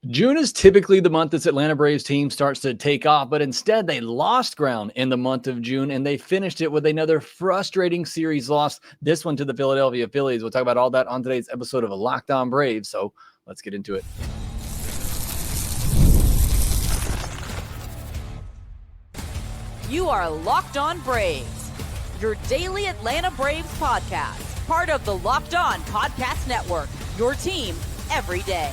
June is typically the month this Atlanta Braves team starts to take off, but instead they lost ground in the month of June and they finished it with another frustrating series loss, this one to the Philadelphia Phillies. We'll talk about all that on today's episode of Locked On Braves, so let's get into it. You are Locked On Braves, your daily Atlanta Braves podcast, part of the Locked On Podcast Network, your team every day.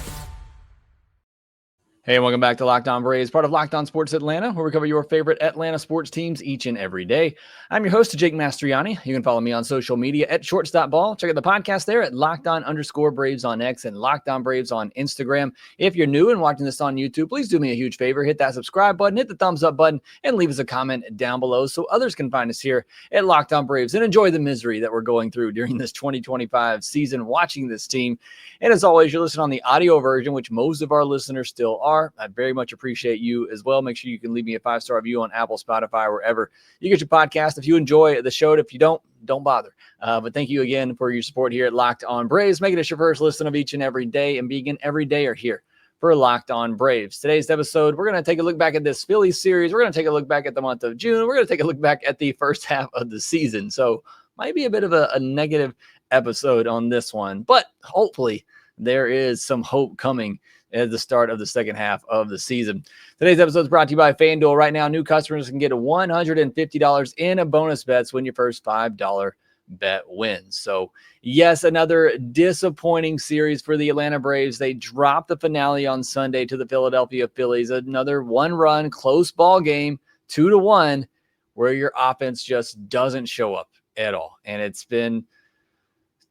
Hey, and welcome back to Locked On Braves, part of Locked On Sports Atlanta, where we cover your favorite Atlanta sports teams each and every day. I'm your host, Jake Mastroianni. You can follow me on social media at shortstopball. Check out the podcast there at LockedOn_Braves on X and Locked On Braves on Instagram. If you're new and watching this on YouTube, please do me a huge favor. Hit that subscribe button, hit the thumbs up button, and leave us a comment down below so others can find us here at Locked On Braves and enjoy the misery that we're going through during this 2025 season watching this team. And as always, you're listening on the audio version, which most of our listeners still are. I very much appreciate you as well. Make sure you can leave me a 5-star review on Apple, Spotify, wherever you get your podcast. If you enjoy the show, if you don't bother. But thank you again for your support here at Locked On Braves. Make it your first listen of each and every day, and begin every day or here for Locked On Braves. Today's episode, we're going to take a look back at this Phillies series. We're going to take a look back at the month of June. We're going to take a look back at the first half of the season. So might be a bit of a negative episode on this one, but hopefully there is some hope coming at the start of the second half of the season. Today's episode is brought to you by FanDuel. Right now, new customers can get $150 in a bonus bets when your first $5 bet wins. So, yes, another disappointing series for the Atlanta Braves. They dropped the finale on Sunday to the Philadelphia Phillies. Another one-run close ball game, 2-1, where your offense just doesn't show up at all. And it's been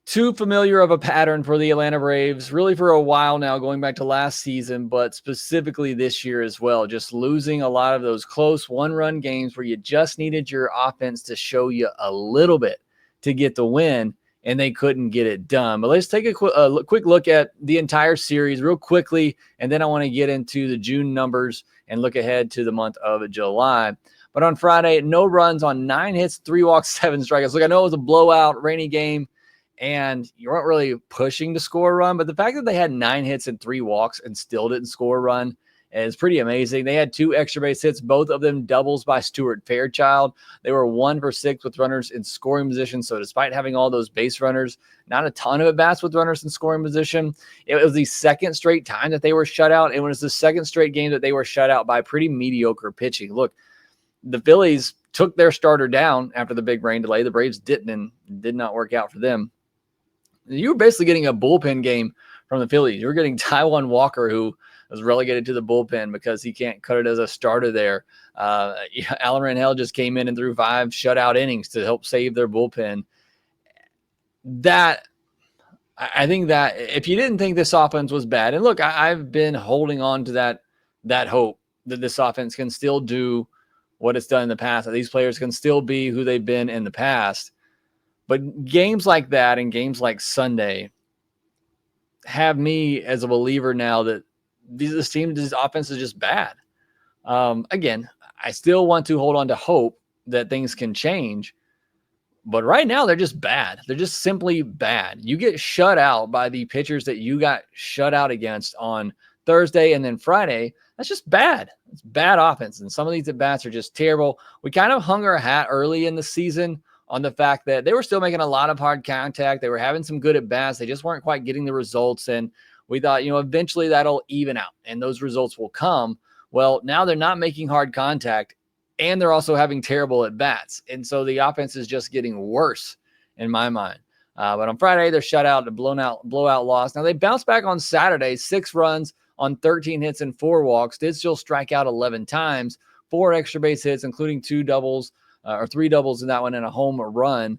too familiar of a pattern for the Atlanta Braves, really for a while now, going back to last season, but specifically this year as well, just losing a lot of those close one-run games where you just needed your offense to show you a little bit to get the win, and they couldn't get it done. But let's take a quick look at the entire series real quickly, and then I want to get into the June numbers and look ahead to the month of July. But on Friday, no runs on 9 hits, 3 walks, 7 strikeouts. Look, I know it was a blowout, rainy game, and you weren't really pushing to score a run, but the fact that they had 9 hits and 3 walks and still didn't score a run is pretty amazing. They had 2 extra base hits, both of them doubles by Stuart Fairchild. They were 1 for 6 with runners in scoring position. So despite having all those base runners, not a ton of at-bats with runners in scoring position. It was the second straight time that they were shut out. It was the second straight game that they were shut out by pretty mediocre pitching. Look, the Phillies took their starter down after the big rain delay. The Braves didn't, and did not work out for them. You were basically getting a bullpen game from the Phillies. You were getting Taijuan Walker, who was relegated to the bullpen because he can't cut it as a starter there. Alan Rangel just came in and threw 5 shutout innings to help save their bullpen. I think that if you didn't think this offense was bad, and look, I've been holding on to that hope that this offense can still do what it's done in the past, that these players can still be who they've been in the past. But games like that and games like Sunday have me as a believer now that this offense is just bad. Again, I still want to hold on to hope that things can change. But right now, they're just bad. They're just simply bad. You get shut out by the pitchers that you got shut out against on Thursday and then Friday. That's just bad. It's bad offense. And some of these at-bats are just terrible. We kind of hung our hat early in the season on the fact that they were still making a lot of hard contact. They were having some good at-bats. They just weren't quite getting the results. And we thought, eventually that'll even out and those results will come. Well, now they're not making hard contact and they're also having terrible at-bats. And so the offense is just getting worse in my mind. But on Friday, they're shut out, a blowout loss. Now they bounced back on Saturday, 6 runs on 13 hits and 4 walks, did still strike out 11 times, 4 extra base hits, including 2 doubles, or 3 doubles in that one and a home run.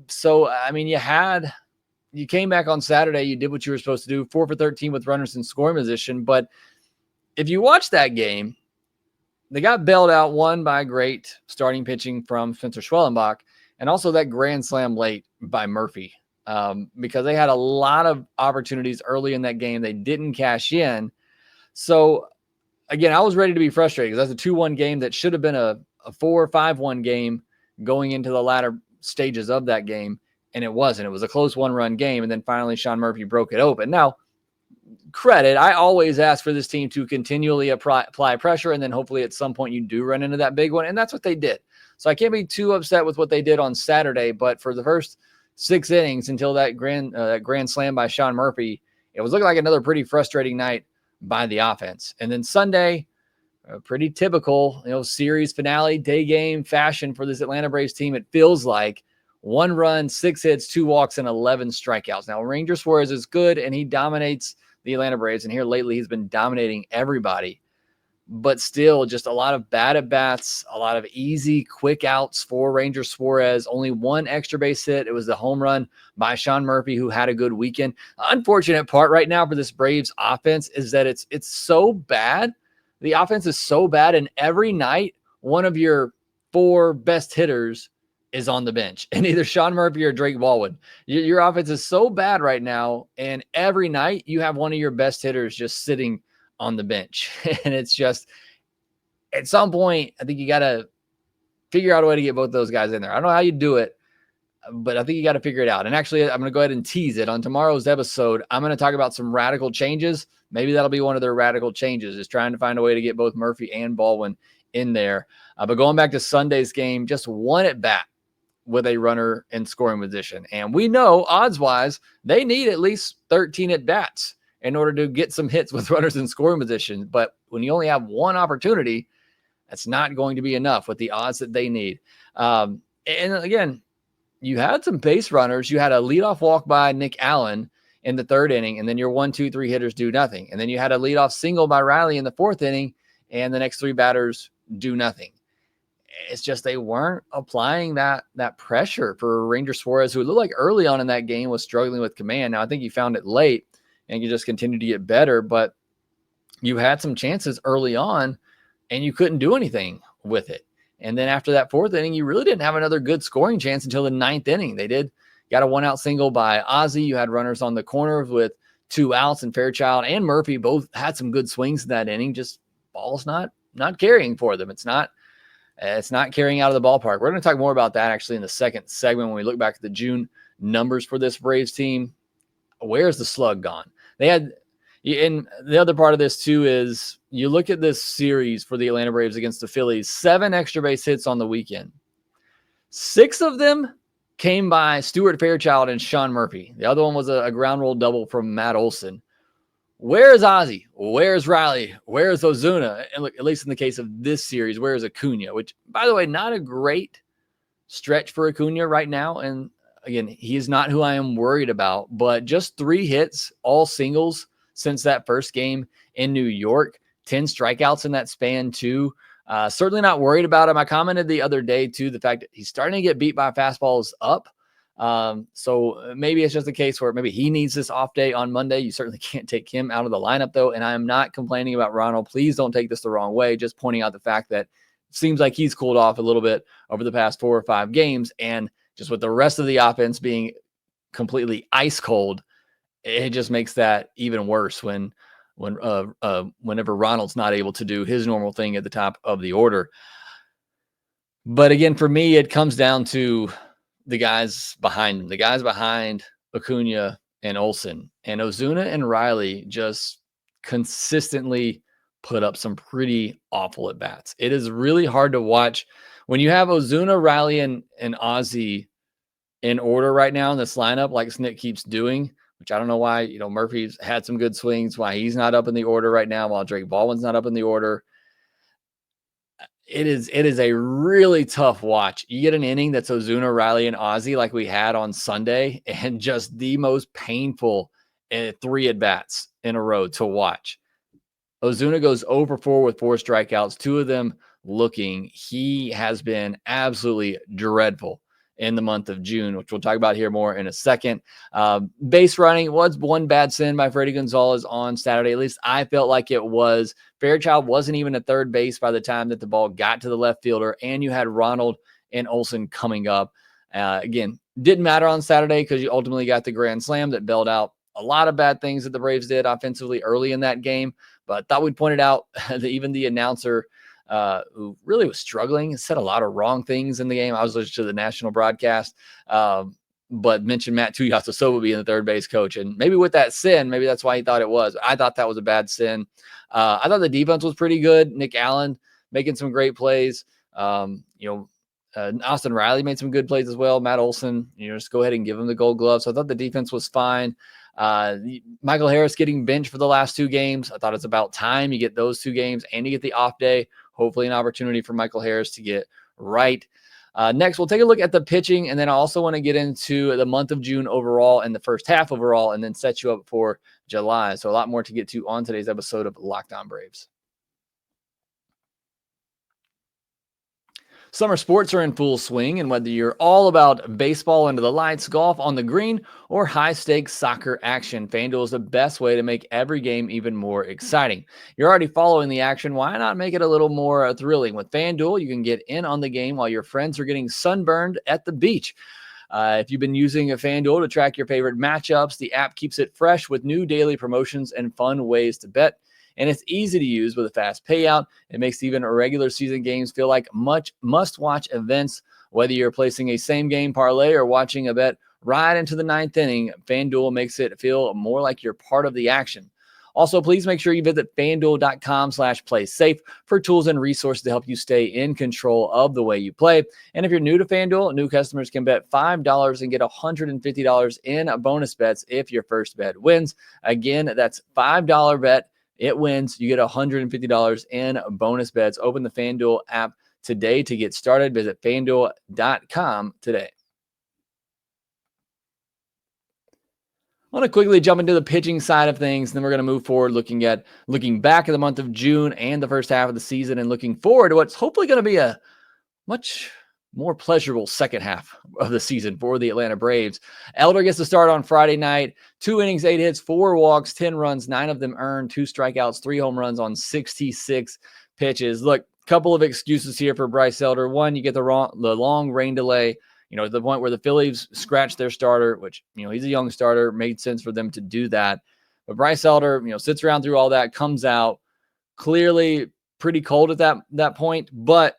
So, I mean, you came back on Saturday, you did what you were supposed to do, 4 for 13 with runners in scoring position. But if you watch that game, they got bailed out, one by great starting pitching from Spencer Schwellenbach, and also that grand slam late by Murphy, because they had a lot of opportunities early in that game. They didn't cash in. So, again, I was ready to be frustrated because that's a 2-1 game that should have been a 4 or 5-1 game going into the latter stages of that game, and it wasn't. It was a close 1-run game, and then finally Sean Murphy broke it open. Now, credit, I always ask for this team to continually apply pressure, and then hopefully at some point you do run into that big one, and that's what they did. So I can't be too upset with what they did on Saturday, but for the first 6 innings until that grand slam by Sean Murphy, it was looking like another pretty frustrating night by the offense. And then Sunday, pretty typical, series finale, day game fashion for this Atlanta Braves team. It feels like 1 run, 6 hits, 2 walks, and 11 strikeouts. Now, Ranger Suarez is good, and he dominates the Atlanta Braves. And here lately, he's been dominating everybody. But still, just a lot of bad at-bats, a lot of easy, quick outs for Ranger Suarez. Only 1 extra base hit. It was the home run by Sean Murphy, who had a good weekend. Unfortunate part right now for this Braves offense is that it's so bad. The offense is so bad, and every night, one of your 4 best hitters is on the bench, and either Sean Murphy or Drake Baldwin. Your offense is so bad right now, and every night you have one of your best hitters just sitting on the bench. And it's just, at some point, I think you got to figure out a way to get both those guys in there. I don't know how you do it, but I think you got to figure it out. And actually, I'm going to go ahead and tease it. On tomorrow's episode, I'm going to talk about some radical changes. Maybe that'll be one of their radical changes, is trying to find a way to get both Murphy and Baldwin in there. But going back to Sunday's game, just 1 at bat with a runner in scoring position. And we know, odds-wise, they need at least 13 at bats in order to get some hits with runners in scoring position. But when you only have 1 opportunity, that's not going to be enough with the odds that they need. And again, you had some base runners. You had a leadoff walk by Nick Allen in the 3rd inning, and then your 1, 2, 3 hitters do nothing. And then you had a leadoff single by Riley in the 4th inning, and the next 3 batters do nothing. It's just they weren't applying that pressure for Ranger Suarez, who looked like early on in that game was struggling with command. Now, I think he found it late and you just continued to get better, but you had some chances early on and you couldn't do anything with it. And then after that 4th inning, you really didn't have another good scoring chance until the 9th inning. They got a 1-out single by Ozzie. You had runners on the corners with 2 outs, and Fairchild and Murphy both had some good swings in that inning. Just ball's not carrying for them. It's not carrying out of the ballpark. We're going to talk more about that actually in the second segment when we look back at the June numbers for this Braves team. Where's the slug gone? And the other part of this too is you look at this series for the Atlanta Braves against the Phillies, 7 extra base hits on the weekend. 6 of them came by Stuart Fairchild and Sean Murphy. The other one was a ground roll double from Matt Olson. Where's Ozzie? Where's Riley? Where's Ozuna? And look, at least in the case of this series, where's Acuña? Which, by the way, not a great stretch for Acuña right now. And again, he is not who I am worried about, but just 3 hits, all singles since that first game in New York, 10 strikeouts in that span too. Certainly not worried about him. I commented the other day too, the fact that he's starting to get beat by fastballs up. So maybe it's just a case where maybe he needs this off day on Monday. You certainly can't take him out of the lineup though. And I am not complaining about Ronald. Please don't take this the wrong way. Just pointing out the fact that it seems like he's cooled off a little bit over the past 4 or 5 games. And just with the rest of the offense being completely ice cold, it just makes that even worse whenever Ronald's not able to do his normal thing at the top of the order. But again, for me, it comes down to the guys behind him, the guys behind Acuña and Olson. And Ozuna and Riley just consistently put up some pretty awful at-bats. It is really hard to watch when you have Ozuna, Riley, and Ozzie in order right now in this lineup, like Snick keeps doing, which I don't know why, Murphy's had some good swings, why he's not up in the order right now, while Drake Baldwin's not up in the order. It is a really tough watch. You get an inning that's Ozuna, Riley, and Ozzie like we had on Sunday, and just the most painful 3 at-bats in a row to watch. Ozuna goes 0 for 4 with 4 strikeouts, 2 of them looking. He has been absolutely dreadful in the month of June, which we'll talk about here more in a second. Base running was 1 bad sin by Freddie Gonzalez on Saturday. At least I felt like it was. Fairchild wasn't even at third base by the time that the ball got to the left fielder, and you had Ronald and Olson coming up. Again, didn't matter on Saturday because you ultimately got the grand slam that bailed out a lot of bad things that the Braves did offensively early in that game. But I thought we'd pointed out that even the announcer who really was struggling, said a lot of wrong things in the game. I was listening to the national broadcast. but mentioned Matt Tuiasosoba being the third base coach. And maybe with that sin, maybe that's why he thought it was. I thought that was a bad sin. I thought the defense was pretty good. Nick Allen making some great plays. Austin Riley made some good plays as well. Matt Olson, just go ahead and give him the gold glove. So I thought the defense was fine. Michael Harris getting benched for the last 2 games. I thought it's about time you get those 2 games and you get the off day. Hopefully an opportunity for Michael Harris to get right. Next, we'll take a look at the pitching, and then I also want to get into the month of June overall and the first half overall, and then set you up for July. So a lot more to get to on today's episode of Locked On Braves. Summer sports are in full swing, and whether you're all about baseball under the lights, golf on the green, or high-stakes soccer action, FanDuel is the best way to make every game even more exciting. You're already following the action. Why not make it a little more thrilling? With FanDuel, you can get in on the game while your friends are getting sunburned at the beach. If you've been using a FanDuel to track your favorite matchups, the app keeps it fresh with new daily promotions and fun ways to bet. And it's easy to use with a fast payout. It makes even regular season games feel like much must-watch events. Whether you're placing a same-game parlay or watching a bet right into the 9th inning, FanDuel makes it feel more like you're part of the action. Also, please make sure you visit FanDuel.com/playsafe for tools and resources to help you stay in control of the way you play. And if you're new to FanDuel, new customers can bet $5 and get $150 in bonus bets if your first bet wins. Again, that's $5 bet. It wins. You get $150 in bonus bets. Open the FanDuel app today to get started. Visit FanDuel.com today. I want to quickly jump into the pitching side of things. Then we're going to move forward looking back at the month of June and the first half of the season and looking forward to what's hopefully going to be a much more pleasurable second half of the season for the Atlanta Braves. Elder gets to start on Friday night. 2 innings, 8 hits, 4 walks, 10 runs, 9 of them earned, 2 strikeouts, 3 home runs on 66 pitches. Look, couple of excuses here for Bryce Elder. One, you get the long rain delay, to the point where the Phillies scratched their starter, which, he's a young starter, made sense for them to do that. But Bryce Elder, sits around through all that, comes out clearly pretty cold at that point, but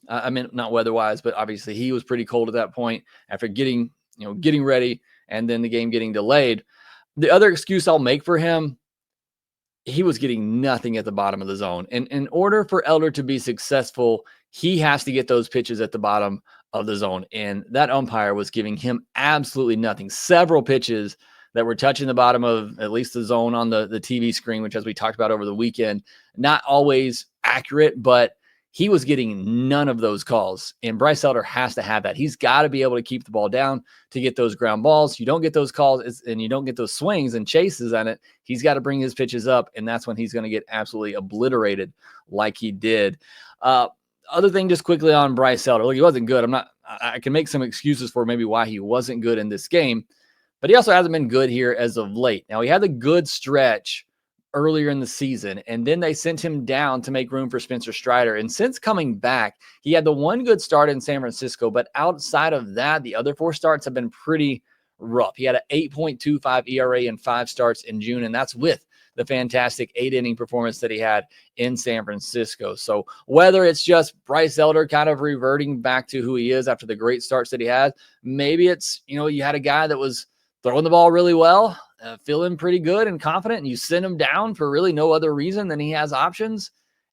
I mean, not weather-wise, but obviously he was pretty cold at that point after getting ready and then the game getting delayed. The other excuse I'll make for him, he was getting nothing at the bottom of the zone. And in order for Elder to be successful, he has to get those pitches at the bottom of the zone. And that umpire was giving him absolutely nothing. Several pitches that were touching the bottom of at least the zone on the TV screen, which, as we talked about over the weekend, not always accurate, but he was getting none of those calls, and Bryce Elder has to have that. He's got to be able to keep the ball down to get those ground balls. You don't get those calls and you don't get those swings and chases on it. He's got to bring his pitches up, and that's when he's going to get absolutely obliterated like he did. Other thing, just quickly on Bryce Elder. Look, he wasn't good. I can make some excuses for maybe why he wasn't good in this game, but he also hasn't been good here as of late. Now, he had the good stretch earlier in the season, and then they sent him down to make room for Spencer Strider. And since coming back, he had the one good start in San Francisco, but outside of that, the other 4 starts have been pretty rough. He had an 8.25 ERA in 5 starts in June, and that's with the fantastic 8-inning performance that he had in San Francisco. So whether it's just Bryce Elder kind of reverting back to who he is after the great starts that he had, maybe it's, you had a guy that was throwing the ball really well, feeling pretty good and confident, and you send him down for really no other reason than he has options,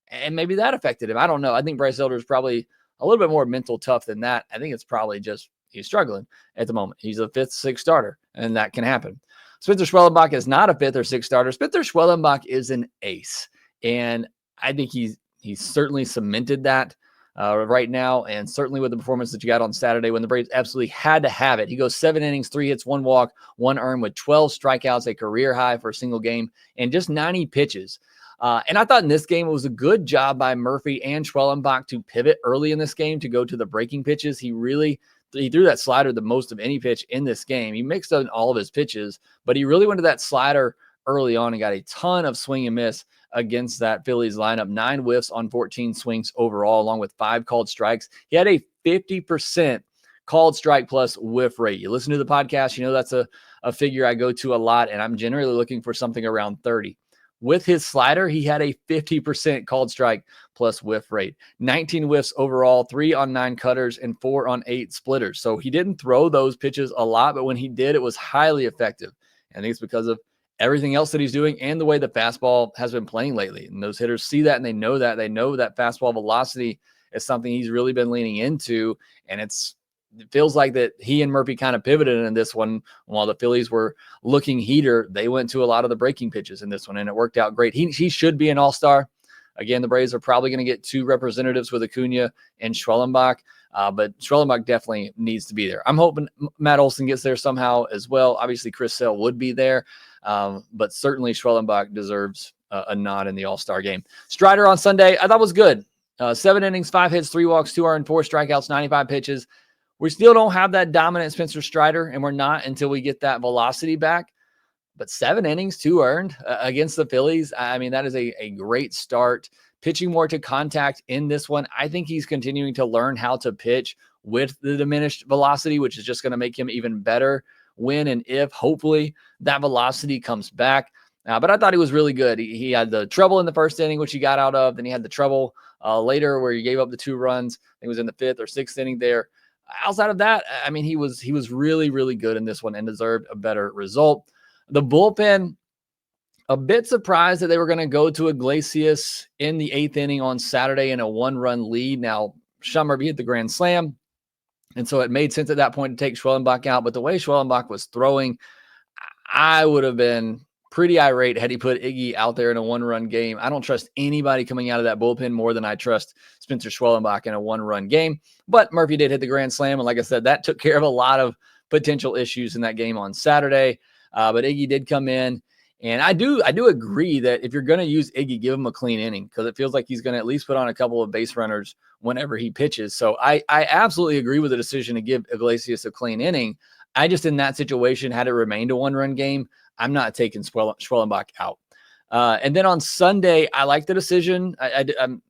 and maybe that affected him. I don't know. I think Bryce Elder is probably a little bit more mental tough than that. I think it's probably just he's struggling at the moment. He's a 5th, 6th starter, and that can happen. Spencer Schwellenbach is not a 5th or 6th starter. Spencer Schwellenbach is an ace, and I think he's certainly cemented that right now, and certainly with the performance that you got on Saturday when the Braves absolutely had to have it. He goes 7 innings, 3 hits, 1 walk, 1 earned with 12 strikeouts, a career high for a single game, and just 90 pitches. And I thought in this game it was a good job by Murphy and Schwellenbach to pivot early in this game to go to the breaking pitches. He threw that slider the most of any pitch in this game. He mixed up all of his pitches, but he really went to that slider early on and got a ton of swing and miss against that Phillies lineup. 9 whiffs on 14 swings overall, along with 5 called strikes. He had a 50% called strike plus whiff rate. You listen to the podcast, that's a figure I go to a lot, and I'm generally looking for something around 30. with his slider, he had a 50% called strike plus whiff rate, 19 whiffs overall, 3 on 9 cutters and 4 on 8 splitters. So he didn't throw those pitches a lot, but when he did, it was highly effective. And I think it's because of everything else that he's doing and the way the fastball has been playing lately. And those hitters see that and they know that. They know that fastball velocity is something he's really been leaning into. And it feels like that he and Murphy kind of pivoted in this one. While the Phillies were looking heater, they went to a lot of the breaking pitches in this one, and it worked out great. He should be an all-star. Again, the Braves are probably going to get 2 representatives with Acuña and Schwellenbach, but Schwellenbach definitely needs to be there. I'm hoping Matt Olson gets there somehow as well. Obviously, Chris Sale would be there, but certainly Schwellenbach deserves a nod in the all-star game. Strider on Sunday, I thought was good. 7 innings, 5 hits, 3 walks, 2 earned, 4 strikeouts, 95 pitches. We still don't have that dominant Spencer Strider, and we're not until we get that velocity back. But 7 innings, 2 earned against the Phillies. I mean, that is a great start. Pitching more to contact in this one. I think he's continuing to learn how to pitch with the diminished velocity, which is just going to make him even better when and if, hopefully, that velocity comes back. But I thought he was really good. He had the trouble in the first inning, which he got out of. Then he had the trouble later where he gave up the 2 runs. I think it was in the 5th or 6th inning there. Outside of that, I mean, he was really, really good in this one and deserved a better result. The bullpen, a bit surprised that they were going to go to Iglesias in the 8th inning on Saturday in a 1-run lead. Now, Sean Murphy hit the grand slam, and so it made sense at that point to take Schwellenbach out. But the way Schwellenbach was throwing, I would have been pretty irate had he put Iggy out there in a 1-run game. I don't trust anybody coming out of that bullpen more than I trust Spencer Schwellenbach in a 1-run game. But Murphy did hit the grand slam, and like I said, that took care of a lot of potential issues in that game on Saturday. But Iggy did come in, and I do agree that if you're going to use Iggy, give him a clean inning because it feels like he's going to at least put on a couple of base runners whenever he pitches. So I absolutely agree with the decision to give Iglesias a clean inning. I just, in that situation, had it remained a 1-run game, I'm not taking Schwellenbach out. And then on Sunday, I like the decision. I'm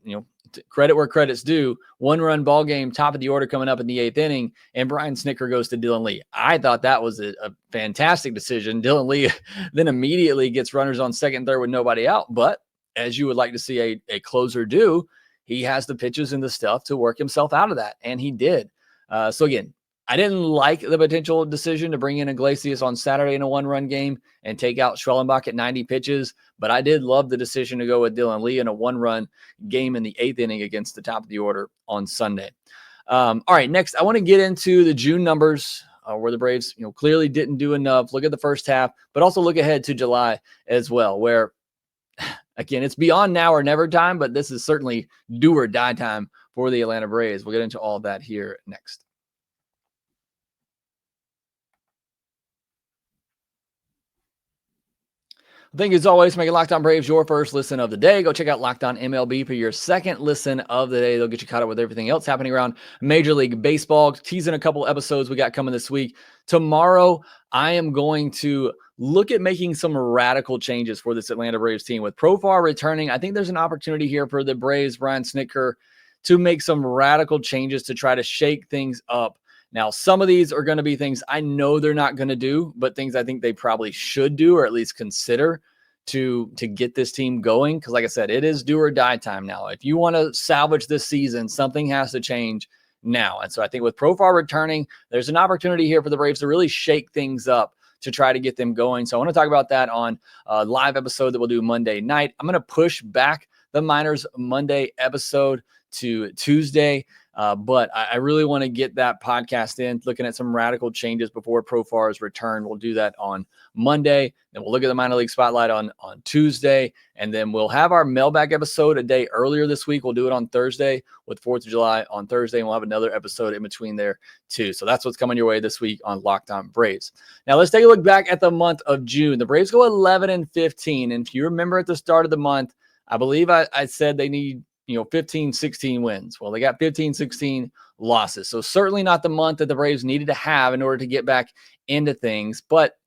credit where credit's due. 1-run ball game, top of the order coming up in the 8th inning, and Brian Snitker goes to Dylan Lee. I thought that was a fantastic decision. Dylan Lee then immediately gets runners on second and third with nobody out. But as you would like to see a closer do, he has the pitches and the stuff to work himself out of that, and he did. So again, I didn't like the potential decision to bring in Iglesias on Saturday in a 1-run game and take out Schwellenbach at 90 pitches, but I did love the decision to go with Dylan Lee in a 1-run game in the 8th inning against the top of the order on Sunday. All right, next, I want to get into the June numbers where the Braves clearly didn't do enough. Look at the first half, but also look ahead to July as well, where, again, it's beyond now or never time, but this is certainly do or die time for the Atlanta Braves. We'll get into all of that here next. Thank you as always for making Locked On Braves your first listen of the day. Go check out Locked On MLB for your second listen of the day. They'll get you caught up with everything else happening around Major League Baseball. Teasing a couple episodes we got coming this week. Tomorrow, I am going to look at making some radical changes for this Atlanta Braves team. With Profar returning, I think there's an opportunity here for the Braves, Brian Snitker, to make some radical changes to try to shake things up. Now, some of these are going to be things I know they're not going to do, but things I think they probably should do or at least consider to get this team going. Because like I said, it is do or die time now. If you want to salvage this season, something has to change now. And so I think with Profar returning, there's an opportunity here for the Braves to really shake things up to try to get them going. So I want to talk about that on a live episode that we'll do Monday night. I'm going to push back the Miners Monday episode to Tuesday. But I really want to get that podcast in, looking at some radical changes before Profar's return. We'll do that on Monday. Then we'll look at the minor league spotlight on Tuesday. And then we'll have our mailbag episode a day earlier this week. We'll do it on Thursday with 4th of July on Thursday. And we'll have another episode in between there too. So that's what's coming your way this week on Locked On Braves. Now let's take a look back at the month of June. The Braves go 11-15. And if you remember at the start of the month, I believe I said they need 15, 16 wins. Well, they got 15, 16 losses. So certainly not the month that the Braves needed to have in order to get back into things. But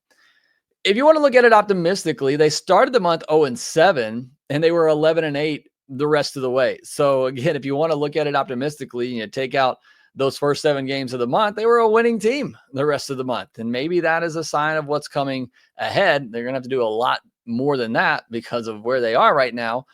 if you want to look at it optimistically, they started the month 0-7 and they were 11-8 the rest of the way. So again, if you want to look at it optimistically, take out those first 7 games of the month, they were a winning team the rest of the month. And maybe that is a sign of what's coming ahead. They're going to have to do a lot more than that because of where they are right now,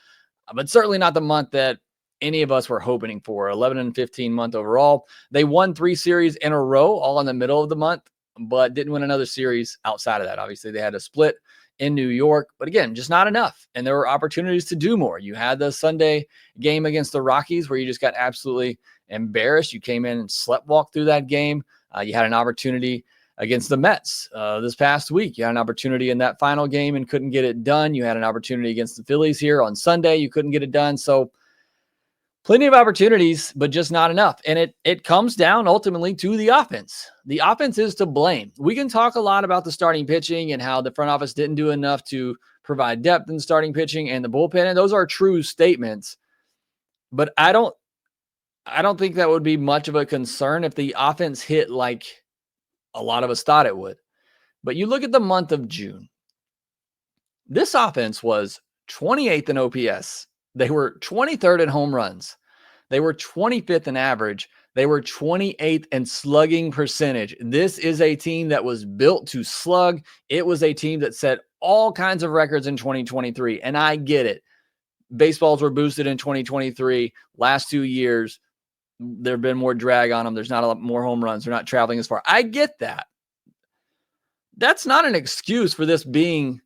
but certainly not the month that any of us were hoping for. 11-15 month overall. They won 3 series in a row, all in the middle of the month, but didn't win another series outside of that. Obviously, they had a split in New York, but again, just not enough. And there were opportunities to do more. You had the Sunday game against the Rockies where you just got absolutely embarrassed. You came in and sleptwalked through that game. You had an opportunity against the Mets this past week. You had an opportunity in that final game and couldn't get it done. You had an opportunity against the Phillies here on Sunday. You couldn't get it done. So plenty of opportunities, but just not enough. And it comes down ultimately to the offense. The offense is to blame. We can talk a lot about the starting pitching and how the front office didn't do enough to provide depth in starting pitching and the bullpen. And those are true statements. But I don't think that would be much of a concern if the offense hit like a lot of us thought it would. But you look at the month of June. This offense was 28th in OPS. They were 23rd in home runs. They were 25th in average. They were 28th in slugging percentage. This is a team that was built to slug. It was a team that set all kinds of records in 2023. And I get it. Baseballs were boosted in 2023. Last 2 years, there have been more drag on them. There's not a lot more home runs. They're not traveling as far. I get that. That's not an excuse for this being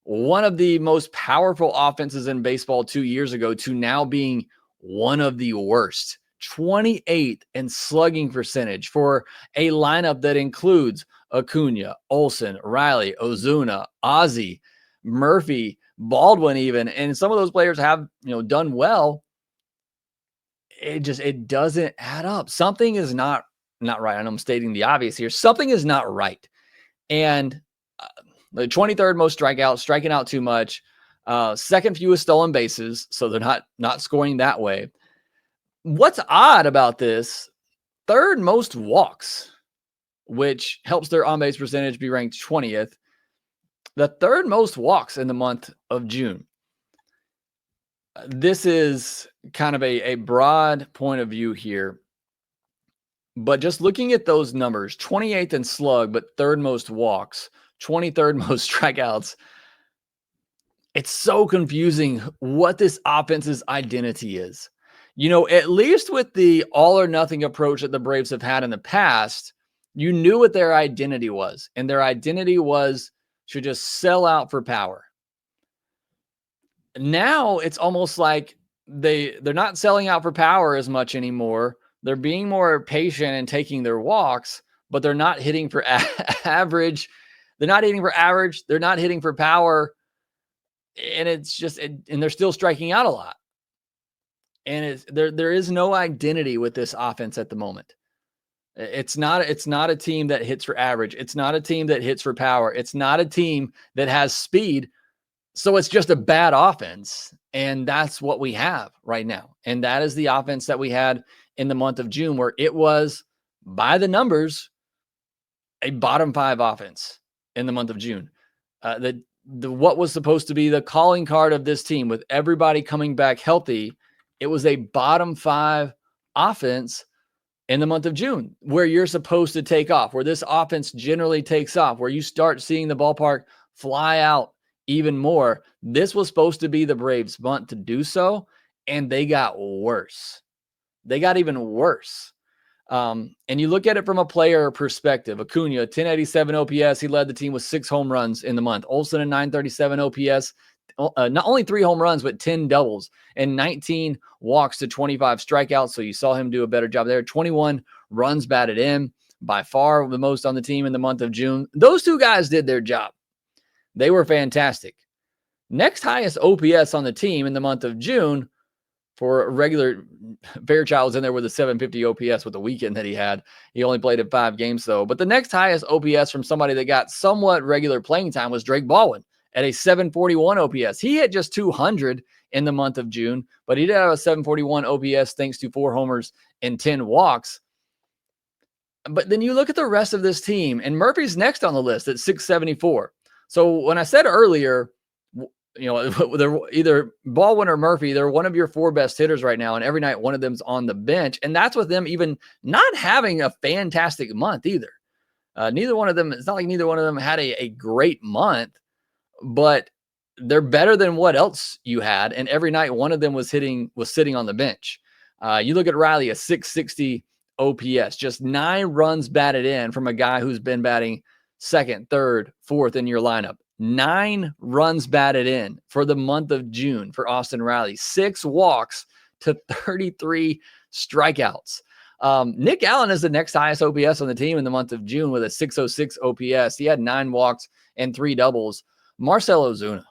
one of the most powerful offenses in baseball 2 years ago to now being one of the worst. 28th in slugging percentage for a lineup that includes Acuña, Olson, Riley, Ozuna, Ozzie, Murphy, Baldwin even. And some of those players have, done well. It doesn't add up. Something is not right. I know I'm stating the obvious here. Something is not right. And the 23rd most strikeouts, striking out too much, second fewest stolen bases, so they're not scoring that way. What's odd about this, third most walks, which helps their on-base percentage be ranked 20th. The third most walks in the month of June. This is kind of a broad point of view here. But just looking at those numbers, 28th in slug, but third most walks, 23rd most strikeouts. It's so confusing what this offense's identity is. At least with the all or nothing approach that the Braves have had in the past, you knew what their identity was. And their identity was to just sell out for power. Now it's almost like they're not selling out for power as much anymore. They're being more patient and taking their walks, but they're not hitting for average. They're not hitting for average. They're not hitting for power. And and they're still striking out a lot. And there is no identity with this offense at the moment. It's not a team that hits for average. It's not a team that hits for power. It's not a team that has speed. So it's just a bad offense. And that's what we have right now. And that is the offense that we had in the month of June, where it was, by the numbers, a bottom 5 offense in the month of June. What was supposed to be the calling card of this team with everybody coming back healthy, it was a bottom 5 offense in the month of June, where you're supposed to take off, where this offense generally takes off, where you start seeing the ballpark fly out even more. This was supposed to be the Braves' month to do so, and they got worse. They got even worse. And you look at it from a player perspective. Acuña, 1087 OPS. He led the team with 6 home runs in the month. Olson, a 937 OPS. Not only 3 home runs, but 10 doubles and 19 walks to 25 strikeouts. So you saw him do a better job there. 21 runs batted in, by far the most on the team in the month of June. Those 2 guys did their job. They were fantastic. Next highest OPS on the team in the month of June for a regular, Fairchild was in there with a 750 OPS with the weekend that he had. He only played in 5 games though. But the next highest OPS from somebody that got somewhat regular playing time was Drake Baldwin at a 741 OPS. He hit just 200 in the month of June, but he did have a 741 OPS thanks to 4 homers and 10 walks. But then you look at the rest of this team, and Murphy's next on the list at 674. So when I said earlier, they're either Baldwin or Murphy, they're one of your 4 best hitters right now. And every night, one of them's on the bench. And that's with them even not having a fantastic month either. Neither one of them, it's not like neither one of them had a great month, but they're better than what else you had. And every night, one of them was sitting on the bench. You look at Riley, a 660 OPS, just 9 runs batted in from a guy who's been batting second, third, fourth in your lineup. 9 runs batted in for the month of June for Austin Riley. 6 walks to 33 strikeouts. Nick Allen is the next highest OPS on the team in the month of June with a 606 OPS. He had 9 walks and 3 doubles. Marcell Ozuna,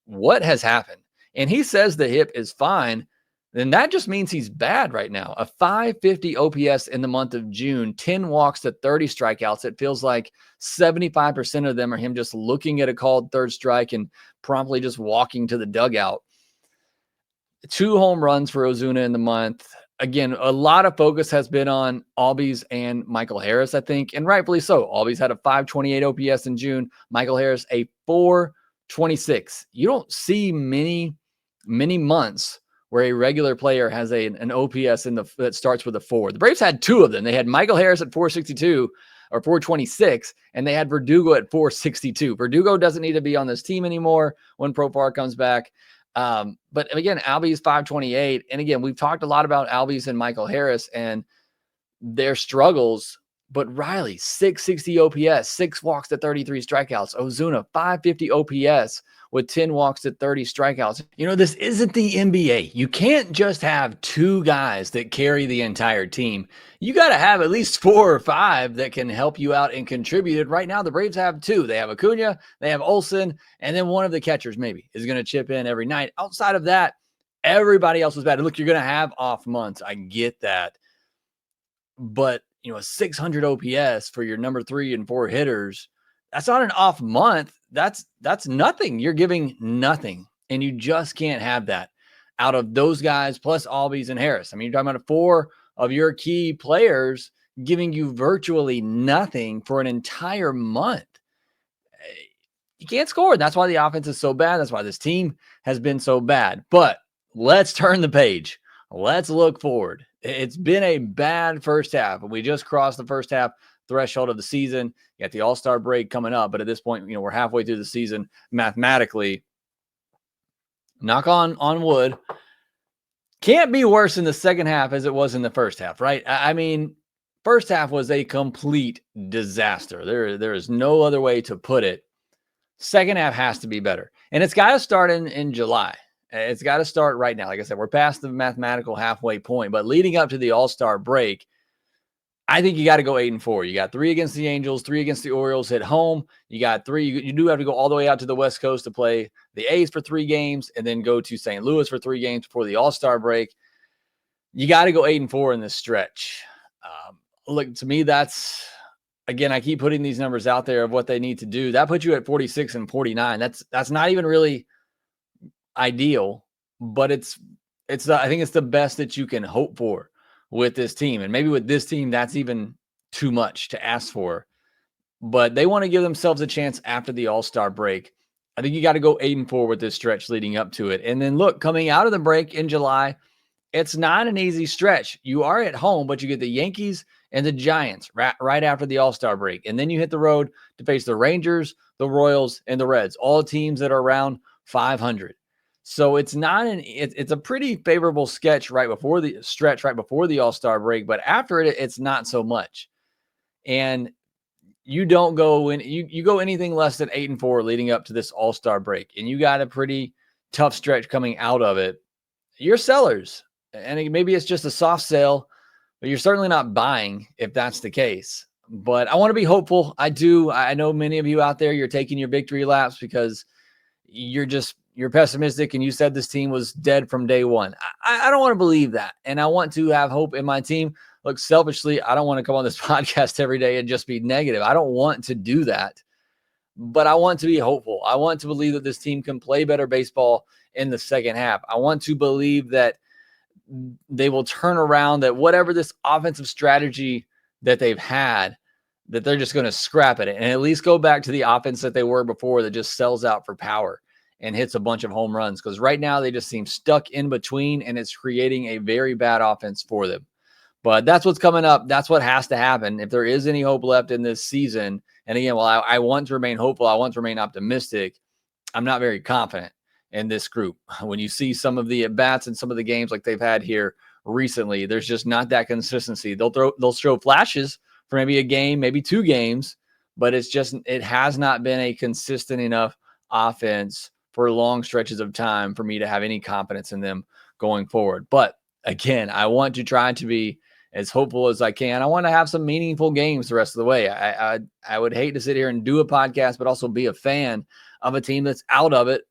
what has happened? And he says the hip is fine. Then that just means he's bad right now. A 550 OPS in the month of June, 10 walks to 30 strikeouts. It feels like 75% of them are him just looking at a called third strike and promptly just walking to the dugout. 2 home runs for Ozuna in the month. Again, a lot of focus has been on Albies and Michael Harris, I think, and rightfully so. Albies had a 528 OPS in June. Michael Harris, a 426. You don't see many months where a regular player has an OPS that starts with a 4. The Braves had 2 of them. They had Michael Harris at 462 or 426, and they had Verdugo at 462. Verdugo doesn't need to be on this team anymore when Profar comes back. But again, Albies 528. And again, we've talked a lot about Albies and Michael Harris and their struggles, but Riley, 660 OPS, 6 walks to 33 strikeouts. Ozuna, 550 OPS with 10 walks to 30 strikeouts. You know, this isn't the NBA. You can't just have 2 guys that carry the entire team. You got to have at least 4 or 5 that can help you out and contribute. Right now, the Braves have 2. They have Acuña, they have Olson, and then one of the catchers maybe is going to chip in every night. Outside of that, everybody else was bad. Look, you're going to have off months. I get that. But, you know, a 600 OPS for your number 3 and 4 hitters, that's not an off month. That's nothing. You're giving nothing. And you just can't have that out of those guys plus Albies and Harris. I mean, you're talking about 4 of your key players giving you virtually nothing for an entire month. You can't score. That's why the offense is so bad. That's why this team has been so bad. But let's turn the page. Let's look forward. It's been a bad first half. We just crossed the first half threshold of the season. You got the All-Star break coming up, but at this point, you know, we're halfway through the season mathematically. Knock on wood. Can't be worse in the second half as it was in the first half, right? I mean, first half was a complete disaster. There is no other way to put it. Second half has to be better. And it's got to start in July. It's got to start right now. Like I said, we're past the mathematical halfway point, but leading up to the All-Star break, I think you got to go 8-4. You got 3 against the Angels, 3 against the Orioles at home. You got 3. You do have to go all the way out to the West Coast to play the A's for 3 games and then go to St. Louis for 3 games before the All-Star break. You got to go 8-4 in this stretch. Look, to me, that's, again, I keep putting these numbers out there of what they need to do. That puts you at 46 and 49. That's not even really ideal, but it's I think it's the best that you can hope for with this team. And maybe with this team, that's even too much to ask for. But they want to give themselves a chance after the All-Star break. I think you got to go 8-4 with this stretch leading up to it. And then look, coming out of the break in July, it's not an easy stretch. You are at home, but you get the Yankees and the Giants right after the All-Star break. And then you hit the road to face the Rangers, the Royals, and the Reds, all teams that are around 500. So it's not it's a pretty favorable stretch right before the All-Star break, but after it, it's not so much. And you don't go in, you go anything less than 8-4 leading up to this All-Star break, and you got a pretty tough stretch coming out of it. You're sellers, and maybe it's just a soft sale, but you're certainly not buying if that's the case. But I want to be hopeful. I do. I know many of you out there, you're taking your victory laps because you're pessimistic and you said this team was dead from day one. I don't want to believe that. And I want to have hope in my team. Look, selfishly, I don't want to come on this podcast every day and just be negative. I don't want to do that, but I want to be hopeful. I want to believe that this team can play better baseball in the second half. I want to believe that they will turn around, that whatever this offensive strategy that they've had, that they're just going to scrap at it and at least go back to the offense that they were before, that just sells out for power and hits a bunch of home runs. Because right now they just seem stuck in between, and it's creating a very bad offense for them. But that's what's coming up. That's what has to happen if there is any hope left in this season. And again, while I want to remain hopeful, I want to remain optimistic, I'm not very confident in this group. When you see some of the at-bats and some of the games like they've had here recently, there's just not that consistency. They'll show flashes for maybe a game, maybe 2 games, but it has not been a consistent enough offense for long stretches of time for me to have any confidence in them going forward. But again, I want to try to be as hopeful as I can. I want to have some meaningful games the rest of the way. I would hate to sit here and do a podcast, but also be a fan of a team that's out of it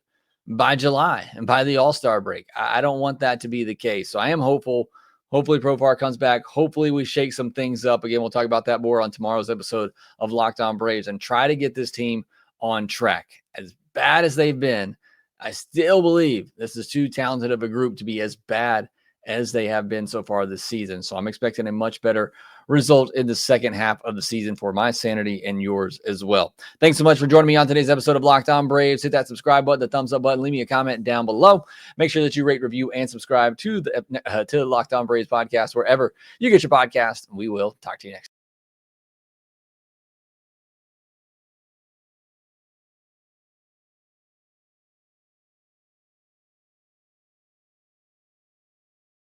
by July and by the All-Star break. I don't want that to be the case. So I am hopeful. Hopefully Profar comes back. Hopefully we shake some things up. Again, we'll talk about that more on tomorrow's episode of Locked On Braves and try to get this team on track. As bad as they've been, I still believe this is too talented of a group to be as bad as they have been so far this season. So I'm expecting a much better result in the second half of the season for my sanity and yours as well. Thanks so much for joining me on today's episode of Locked On Braves. Hit that subscribe button, the thumbs up button, leave me a comment down below. Make sure that you rate, review, and subscribe to the Locked On Braves podcast wherever you get your podcast. We will talk to you next.